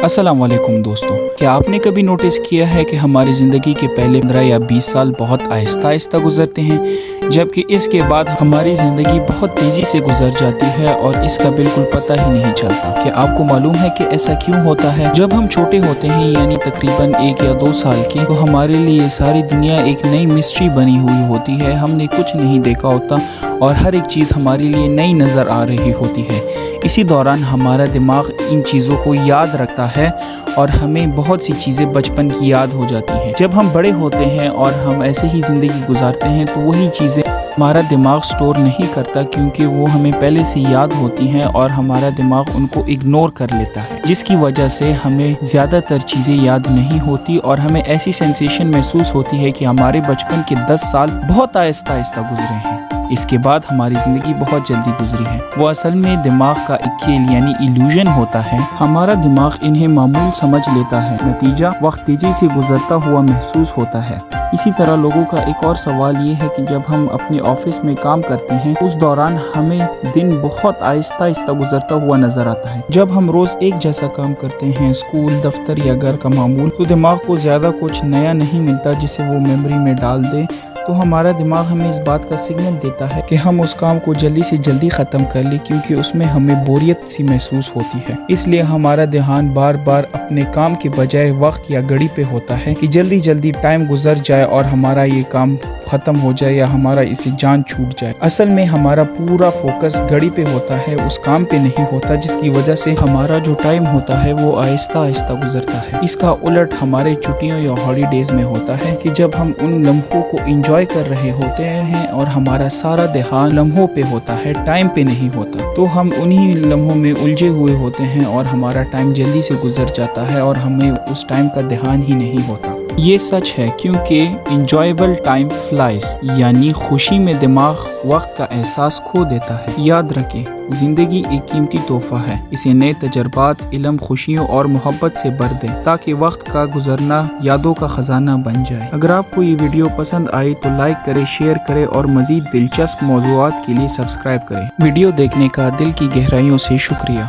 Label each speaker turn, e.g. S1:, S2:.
S1: السلام علیکم دوستو، کیا آپ نے کبھی نوٹس کیا ہے کہ ہماری زندگی کے پہلے 15 یا 20 سال بہت آہستہ آہستہ گزرتے ہیں، جبکہ اس کے بعد ہماری زندگی بہت تیزی سے گزر جاتی ہے اور اس کا بالکل پتہ ہی نہیں چلتا؟ کیا آپ کو معلوم ہے کہ ایسا کیوں ہوتا ہے؟ جب ہم چھوٹے ہوتے ہیں، یعنی تقریباً 1 یا 2 سال کے، تو ہمارے لیے ساری دنیا ایک نئی مسٹری بنی ہوئی ہوتی ہے۔ ہم نے کچھ نہیں دیکھا ہوتا اور ہر ایک چیز ہمارے لیے نئی نظر آ رہی ہوتی ہے۔ اسی دوران ہمارا دماغ ان چیزوں کو یاد رکھتا ہے اور ہمیں بہت سی چیزیں بچپن کی یاد ہو جاتی ہیں۔ جب ہم بڑے ہوتے ہیں اور ہم ایسے ہی زندگی گزارتے ہیں تو وہی چیزیں ہمارا دماغ سٹور نہیں کرتا، کیونکہ وہ ہمیں پہلے سے یاد ہوتی ہیں اور ہمارا دماغ ان کو اگنور کر لیتا ہے، جس کی وجہ سے ہمیں زیادہ تر چیزیں یاد نہیں ہوتی اور ہمیں ایسی سینسیشن محسوس ہوتی ہے کہ ہمارے بچپن کے 10 سال بہت آہستہ آہستہ گزرے ہیں۔ اس کے بعد ہماری زندگی بہت جلدی گزری ہے۔ وہ اصل میں دماغ کا ایک کھیل یعنی ایلوژن ہوتا ہے۔ ہمارا دماغ انہیں معمول سمجھ لیتا ہے، نتیجہ وقت تیزی سے گزرتا ہوا محسوس ہوتا ہے۔ اسی طرح لوگوں کا ایک اور سوال یہ ہے کہ جب ہم اپنے آفس میں کام کرتے ہیں، اس دوران ہمیں دن بہت آہستہ آہستہ گزرتا ہوا نظر آتا ہے۔ جب ہم روز ایک جیسا کام کرتے ہیں، اسکول، دفتر یا گھر کا معمول، تو دماغ کو زیادہ کچھ نیا نہیں ملتا جسے وہ میموری میں ڈال دے۔ تو ہمارا دماغ ہمیں اس بات کا سگنل دیتا ہے کہ ہم اس کام کو جلدی سے جلدی ختم کر لیں، کیونکہ اس میں ہمیں بوریت سی محسوس ہوتی ہے۔ اس لیے ہمارا دھیان بار بار اپنے کام کے بجائے وقت یا گھڑی پہ ہوتا ہے کہ جلدی جلدی ٹائم گزر جائے اور ہمارا یہ کام ختم ہو جائے یا ہمارا اسے جان چھوٹ جائے۔ اصل میں ہمارا پورا فوکس گھڑی پہ ہوتا ہے، اس کام پہ نہیں ہوتا، جس کی وجہ سے ہمارا جو ٹائم ہوتا ہے وہ آہستہ آہستہ گزرتا ہے۔ اس کا الٹ ہمارے چھٹیوں یا ہالیڈیز میں ہوتا ہے کہ جب ہم ان لمحوں کو انجوائے کر رہے ہوتے ہیں اور ہمارا سارا دھیان لمحوں پہ ہوتا ہے، ٹائم پہ نہیں ہوتا، تو ہم انہی لمحوں میں الجھے ہوئے ہوتے ہیں اور ہمارا ٹائم جلدی سے گزر جاتا ہے اور ہمیں اس ٹائم کا دھیان ہی نہیں ہوتا۔ یہ سچ ہے کیونکہ انجوائیبل ٹائم فلائز، یعنی خوشی میں دماغ وقت کا احساس کھو دیتا ہے۔ یاد رکھیں، زندگی ایک قیمتی تحفہ ہے، اسے نئے تجربات، علم، خوشیوں اور محبت سے بھر دیں تاکہ وقت کا گزرنا یادوں کا خزانہ بن جائے۔ اگر آپ کو یہ ویڈیو پسند آئی تو لائک کریں، شیئر کریں اور مزید دلچسپ موضوعات کے لیے سبسکرائب کریں۔ ویڈیو دیکھنے کا دل کی گہرائیوں سے شکریہ۔